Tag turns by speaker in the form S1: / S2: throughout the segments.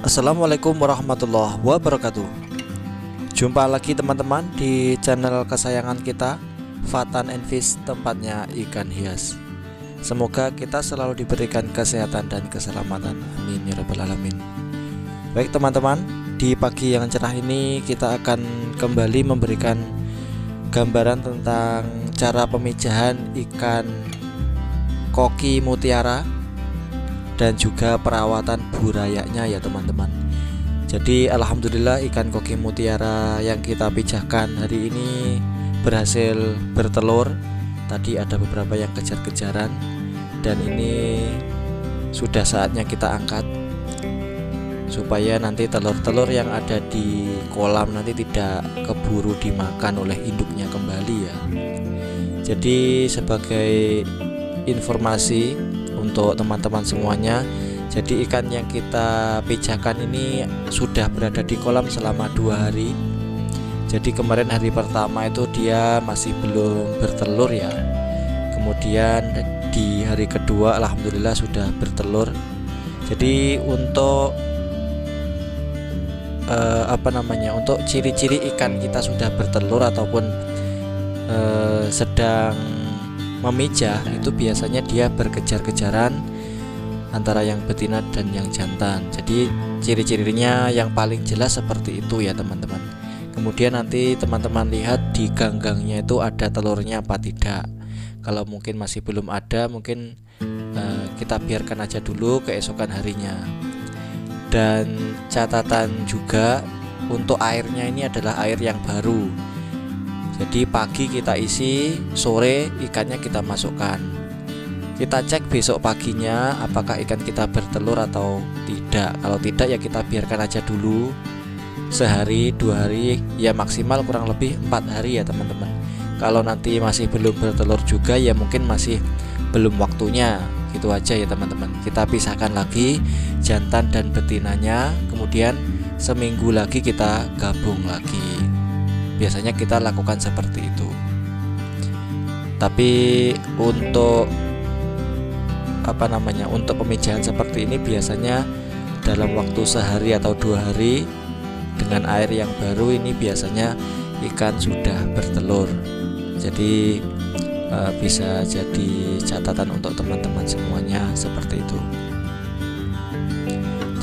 S1: Assalamualaikum warahmatullahi wabarakatuh. Jumpa lagi teman-teman di channel kesayangan kita, Fatan and Fish, tempatnya ikan hias. Semoga kita selalu diberikan kesehatan dan keselamatan, amin ya rabbal alamin. Baik teman-teman, di pagi yang cerah ini kita akan kembali memberikan gambaran tentang cara pemijahan ikan koki mutiara dan juga perawatan burayanya ya teman-teman. Jadi alhamdulillah ikan koki mutiara yang kita pijahkan hari ini berhasil bertelur. Tadi ada beberapa yang kejar-kejaran dan ini sudah saatnya kita angkat supaya nanti telur-telur yang ada di kolam nanti tidak keburu dimakan oleh induknya kembali ya. Jadi sebagai informasi untuk teman-teman semuanya, jadi ikan yang kita pijahkan ini sudah berada di kolam selama 2 hari. Jadi kemarin hari pertama itu dia masih belum bertelur ya. Kemudian di hari kedua alhamdulillah sudah bertelur. Jadi untuk untuk ciri-ciri ikan kita sudah bertelur ataupun sedang memijah itu biasanya dia berkejar-kejaran antara yang betina dan yang jantan. Jadi ciri-cirinya yang paling jelas seperti itu ya teman-teman. Kemudian nanti teman-teman lihat di ganggangnya itu ada telurnya apa tidak. Kalau mungkin masih belum ada, mungkin kita biarkan aja dulu keesokan harinya. Dan catatan juga untuk airnya ini adalah air yang baru. Jadi pagi kita isi, sore ikannya kita masukkan. Kita cek besok paginya apakah ikan kita bertelur atau tidak. Kalau tidak ya kita biarkan aja dulu sehari, 2 hari, ya maksimal kurang lebih 4 hari ya teman-teman. Kalau nanti masih belum bertelur juga ya mungkin masih belum waktunya. Gitu aja ya teman-teman. Kita pisahkan lagi jantan dan betinanya, kemudian seminggu lagi kita gabung lagi. Biasanya kita lakukan seperti itu. Tapi untuk untuk pemijahan seperti ini biasanya dalam waktu sehari atau 2 hari dengan air yang baru ini biasanya ikan sudah bertelur. Jadi bisa jadi catatan untuk teman-teman semuanya seperti itu.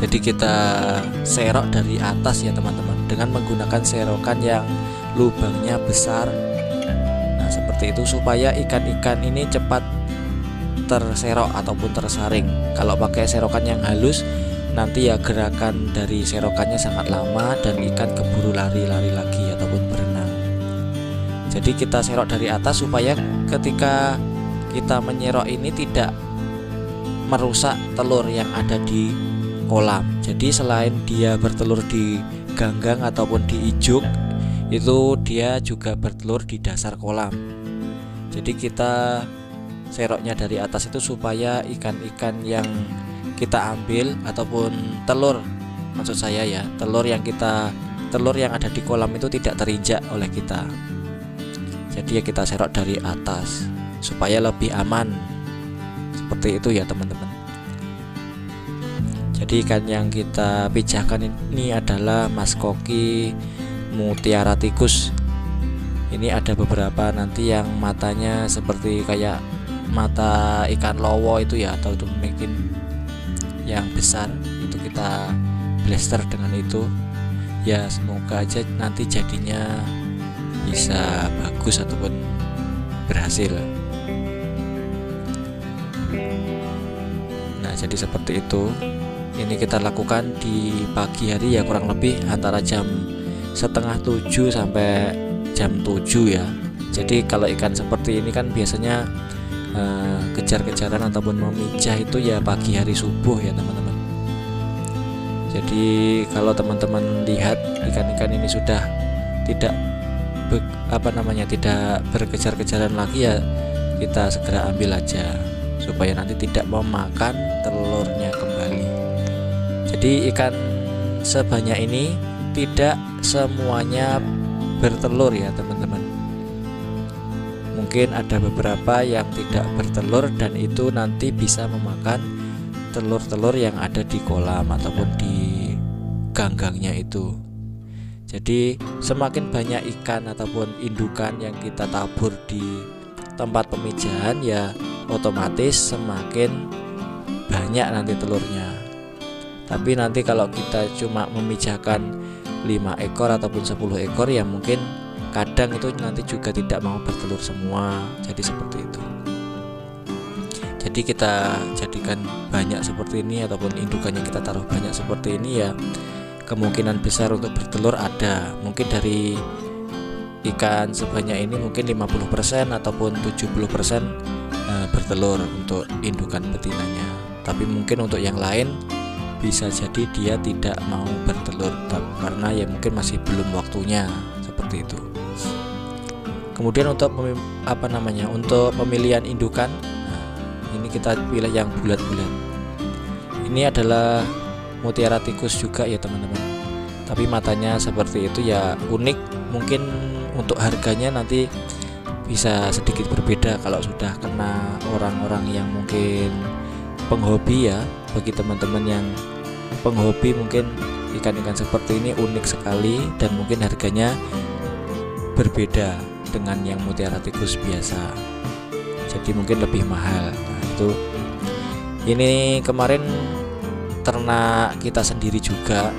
S1: Jadi kita serok dari atas ya teman-teman, dengan menggunakan serokan yang lubangnya besar. Nah seperti itu supaya ikan-ikan ini cepat terserok ataupun tersaring. Kalau pakai serokan yang halus nanti ya gerakan dari serokannya sangat lama dan ikan keburu lari-lari lagi ataupun berenang. Jadi kita serok dari atas supaya ketika kita menyerok ini tidak merusak telur yang ada di kolam. Jadi selain dia bertelur di ganggang ataupun di ijuk, itu dia juga bertelur di dasar kolam. Jadi kita seroknya dari atas itu supaya ikan-ikan yang kita ambil ataupun telur, maksud saya ya, telur yang ada di kolam itu tidak terinjak oleh kita. Jadi ya kita serok dari atas supaya lebih aman. Seperti itu ya teman-teman. Jadi ikan yang kita pijahkan ini adalah mas koki mutiara tikus. Ini ada beberapa nanti yang matanya seperti kayak mata ikan lowo itu ya, atau mungkin yang besar itu kita blaster dengan itu. Ya semoga aja nanti jadinya bisa bagus ataupun berhasil. Nah jadi seperti itu. Ini kita lakukan di pagi hari ya, kurang lebih antara jam 6:30 sampai jam 7 ya. Jadi kalau ikan seperti ini kan biasanya kejar-kejaran ataupun memijah itu ya pagi hari subuh ya teman-teman. Jadi kalau teman-teman lihat ikan-ikan ini sudah tidak tidak berkejar-kejaran lagi ya kita segera ambil aja supaya nanti tidak memakan telurnya kembali. Jadi ikan sebanyak ini tidak semuanya bertelur ya teman-teman. Mungkin ada beberapa yang tidak bertelur dan itu nanti bisa memakan telur-telur yang ada di kolam ataupun di ganggangnya itu. Jadi semakin banyak ikan ataupun indukan yang kita tabur di tempat pemijahan, ya otomatis semakin banyak nanti telurnya. Tapi nanti kalau kita cuma memijahkan 5 ekor ataupun 10 ekor, ya mungkin kadang itu nanti juga tidak mau bertelur semua. Jadi seperti itu. Jadi kita jadikan banyak seperti ini ataupun indukannya kita taruh banyak seperti ini, ya kemungkinan besar untuk bertelur ada. Mungkin dari ikan sebanyak ini mungkin 50% ataupun 70% bertelur untuk indukan betinanya. Tapi mungkin untuk yang lain bisa jadi dia tidak mau bertelur karena ya mungkin masih belum waktunya, seperti itu. Kemudian untuk untuk pemilihan indukan, ini kita pilih yang bulat-bulat. Ini adalah mutiara tikus juga ya teman-teman, tapi matanya seperti itu, ya unik. Mungkin untuk harganya nanti bisa sedikit berbeda kalau sudah kena orang-orang yang mungkin penghobi ya. Bagi teman-teman yang penghobi, mungkin ikan-ikan seperti ini unik sekali dan mungkin harganya berbeda dengan yang mutiara tikus biasa, jadi mungkin lebih mahal. Nah itu, ini kemarin ternak kita sendiri juga,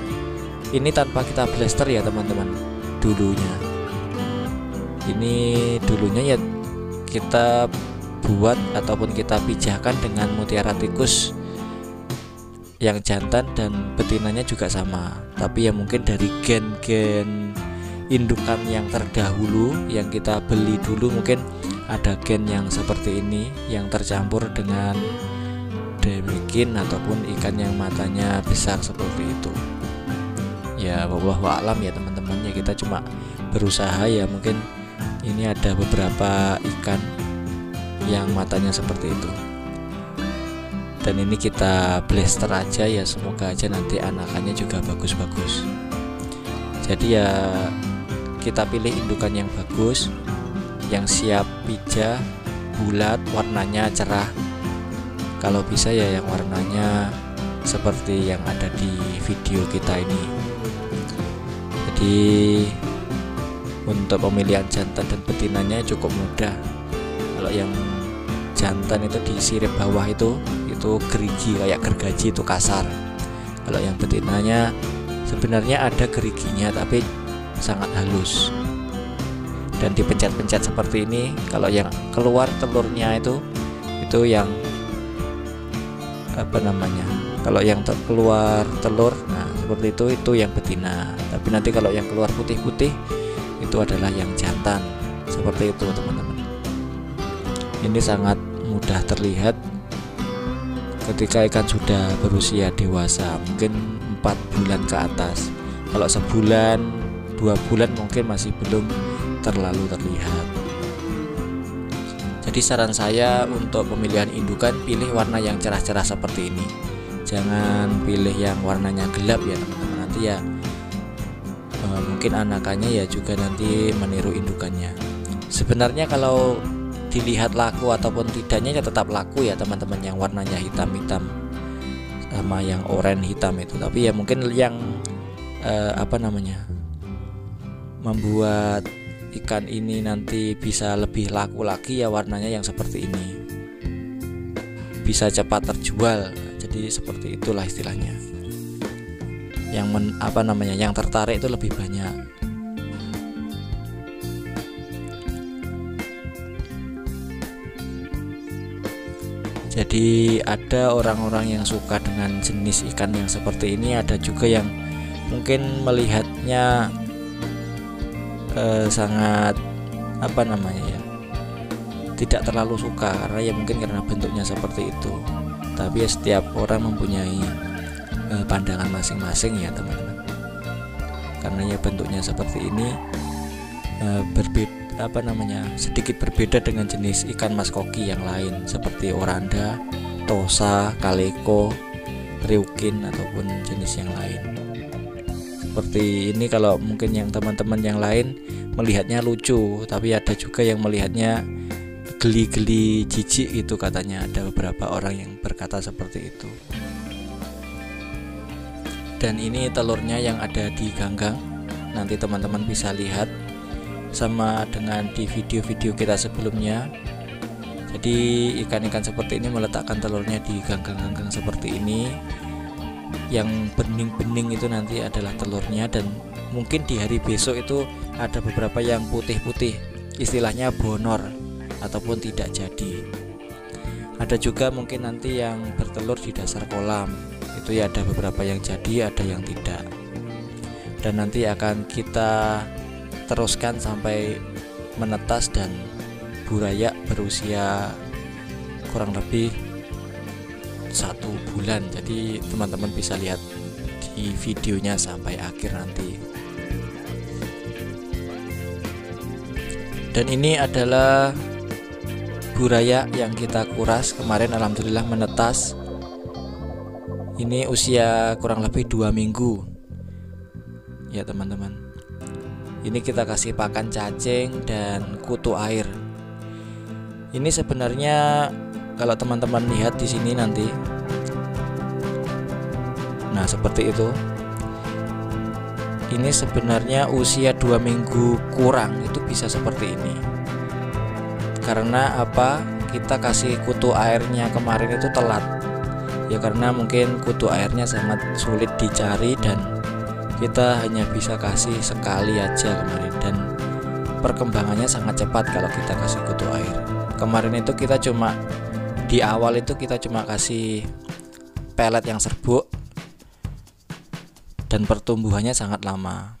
S1: ini tanpa kita blaster ya teman-teman. Dulunya ya kita buat ataupun kita pijahkan dengan mutiara tikus yang jantan dan betinanya juga sama. Tapi ya mungkin dari gen-gen indukan yang terdahulu yang kita beli dulu, mungkin ada gen yang seperti ini yang tercampur dengan demikin ataupun ikan yang matanya besar seperti itu. Ya wallahu a'lam ya teman-teman, ya kita cuma berusaha, ya mungkin ini ada beberapa ikan yang matanya seperti itu. Dan ini kita blaster aja ya, semoga aja nanti anakannya juga bagus-bagus. Jadi ya kita pilih indukan yang bagus, yang siap pijah, bulat, warnanya cerah. Kalau bisa ya yang warnanya seperti yang ada di video kita ini. Jadi untuk pemilihan jantan dan betinanya cukup mudah. Kalau yang jantan itu di sirip bawah itu gerigi kayak gergaji, itu kasar. Kalau yang betinanya sebenarnya ada geriginya tapi sangat halus dan dipencet-pencet seperti ini. Kalau yang keluar telurnya itu yang kalau yang keluar telur, nah seperti itu yang betina. Tapi nanti kalau yang keluar putih-putih itu adalah yang jantan, seperti itu teman-teman. Ini sangat mudah terlihat ketika ikan sudah berusia dewasa, mungkin 4 bulan ke atas. Kalau sebulan 2 bulan mungkin masih belum terlalu terlihat. Jadi saran saya untuk pemilihan indukan, pilih warna yang cerah-cerah seperti ini. Jangan pilih yang warnanya gelap ya teman-teman, nanti ya mungkin anakannya ya juga nanti meniru indukannya. Sebenarnya kalau dilihat laku ataupun tidaknya ya tetap laku ya teman-teman, yang warnanya hitam-hitam sama yang oranye hitam itu. Tapi ya mungkin yang membuat ikan ini nanti bisa lebih laku lagi ya warnanya yang seperti ini, bisa cepat terjual. Jadi seperti itulah istilahnya, yang tertarik itu lebih banyak. Jadi ada orang-orang yang suka dengan jenis ikan yang seperti ini, ada juga yang mungkin melihatnya sangat tidak terlalu suka karena ya mungkin karena bentuknya seperti itu. Tapi ya setiap orang mempunyai pandangan masing-masing ya teman-teman, karena ya bentuknya seperti ini sedikit berbeda dengan jenis ikan mas koki yang lain seperti oranda, tosa, kaleko, ryukin ataupun jenis yang lain. Seperti ini kalau mungkin yang teman-teman yang lain melihatnya lucu, tapi ada juga yang melihatnya geli-geli, jijik itu katanya. Ada beberapa orang yang berkata seperti itu. Dan ini telurnya yang ada di ganggang. Nanti teman-teman bisa lihat sama dengan di video-video kita sebelumnya. Jadi ikan-ikan seperti ini meletakkan telurnya di ganggang-ganggang seperti ini. Yang bening-bening itu nanti adalah telurnya, dan mungkin di hari besok itu ada beberapa yang putih-putih, istilahnya bonor ataupun tidak jadi. Ada juga mungkin nanti yang bertelur di dasar kolam, itu ya ada beberapa yang jadi, ada yang tidak. Dan nanti akan kita teruskan sampai menetas dan burayak berusia kurang lebih 1 bulan. Jadi teman-teman bisa lihat di videonya sampai akhir nanti. Dan ini adalah burayak yang kita kuras kemarin, alhamdulillah menetas. Ini usia kurang lebih 2 minggu ya teman-teman. Ini kita kasih pakan cacing dan kutu air. Ini sebenarnya kalau teman-teman lihat di sini nanti, nah seperti itu. Ini sebenarnya usia 2 minggu kurang itu bisa seperti ini. Karena apa? Kita kasih kutu airnya kemarin itu telat. Ya karena mungkin kutu airnya sangat sulit dicari dan kita hanya bisa kasih sekali aja kemarin, dan perkembangannya sangat cepat kalau kita kasih kutu air. Kemarin itu kita cuma di awal itu kita cuma kasih pelet yang serbuk dan pertumbuhannya sangat lama.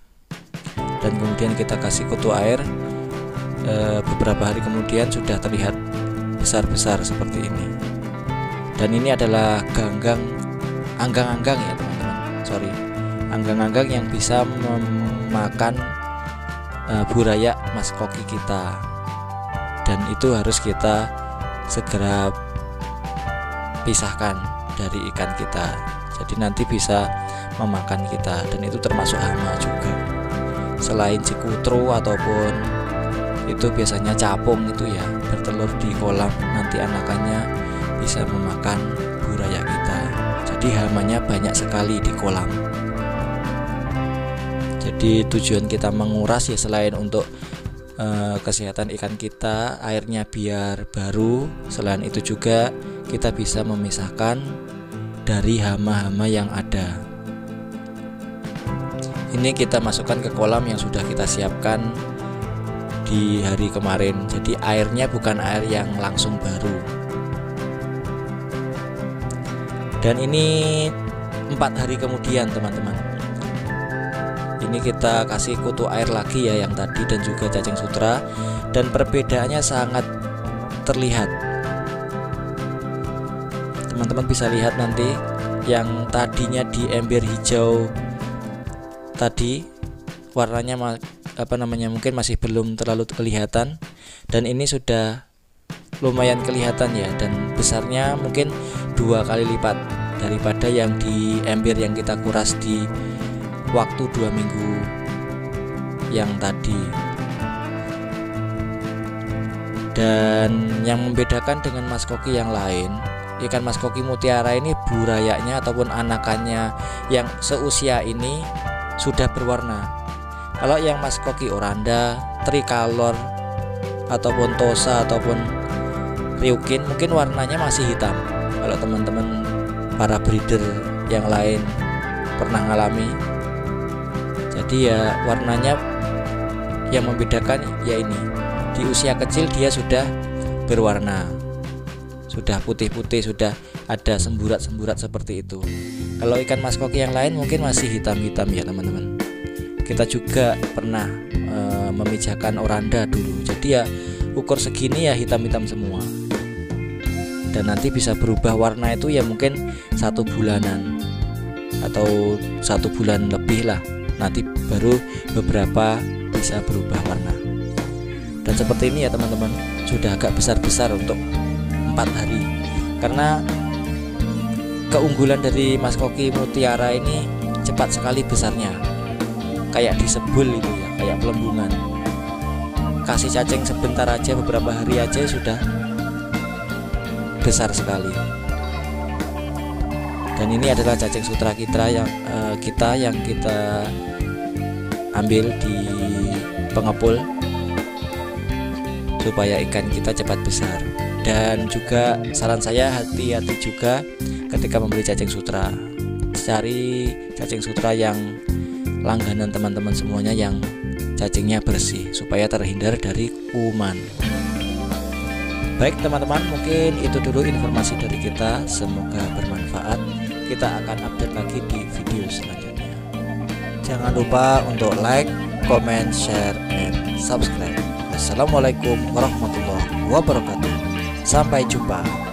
S1: Dan kemudian kita kasih kutu air, beberapa hari kemudian sudah terlihat besar-besar seperti ini. Dan ini adalah anggang-anggang ya teman-teman, anggang-anggang yang bisa memakan burayak mas koki kita. Dan itu harus kita segera pisahkan dari ikan kita, jadi nanti bisa memakan kita, dan itu termasuk hama juga. Selain cikutru ataupun itu biasanya capung itu ya bertelur di kolam, nanti anakannya bisa memakan burayak kita. Jadi hamanya banyak sekali di kolam. Jadi tujuan kita menguras ya selain untuk kesehatan ikan kita, airnya biar baru, selain itu juga kita bisa memisahkan dari hama-hama yang ada. Ini kita masukkan ke kolam yang sudah kita siapkan di hari kemarin. Jadi airnya bukan air yang langsung baru. Dan ini 4 hari kemudian teman-teman, ini kita kasih kutu air lagi ya yang tadi, dan juga cacing sutra, dan perbedaannya sangat terlihat. Teman-teman bisa lihat nanti, yang tadinya di ember hijau tadi warnanya mungkin masih belum terlalu kelihatan, dan ini sudah lumayan kelihatan ya, dan besarnya mungkin 2 kali lipat daripada yang di ember yang kita kuras di waktu 2 minggu yang tadi. Dan yang membedakan dengan mas koki yang lain, ikan mas koki mutiara ini burayaknya ataupun anakannya yang seusia ini sudah berwarna. Kalau yang mas koki oranda, tricolor ataupun tosa ataupun ryukin mungkin warnanya masih hitam. Kalau teman-teman para breeder yang lain pernah ngalami, jadi ya warnanya yang membedakan ya ini, di usia kecil dia sudah berwarna, sudah putih-putih, sudah ada semburat-semburat seperti itu. Kalau ikan mas koki yang lain mungkin masih hitam-hitam ya teman-teman. Kita juga pernah memijakan oranda dulu, jadi ya ukur segini ya hitam-hitam semua. Dan nanti bisa berubah warna itu ya mungkin 1 bulanan atau 1 bulan lebih lah, nanti baru beberapa bisa berubah warna. Dan seperti ini ya teman-teman, sudah agak besar-besar untuk 4 hari. Karena keunggulan dari mas koki mutiara ini cepat sekali besarnya, kayak disebul itu ya, kayak pelembungan. Kasih cacing sebentar aja, beberapa hari aja sudah besar sekali. Dan ini adalah cacing sutra kita yang kita ambil di pengepul supaya ikan kita cepat besar. Dan juga saran saya, hati-hati juga ketika membeli cacing sutra. Cari cacing sutra yang langganan teman-teman semuanya, yang cacingnya bersih supaya terhindar dari kuman. Baik teman-teman, mungkin itu dulu informasi dari kita, semoga bermanfaat. Kita akan update lagi di video selanjutnya. Jangan lupa untuk like, comment, share, and subscribe. Assalamualaikum warahmatullahi wabarakatuh. Sampai jumpa.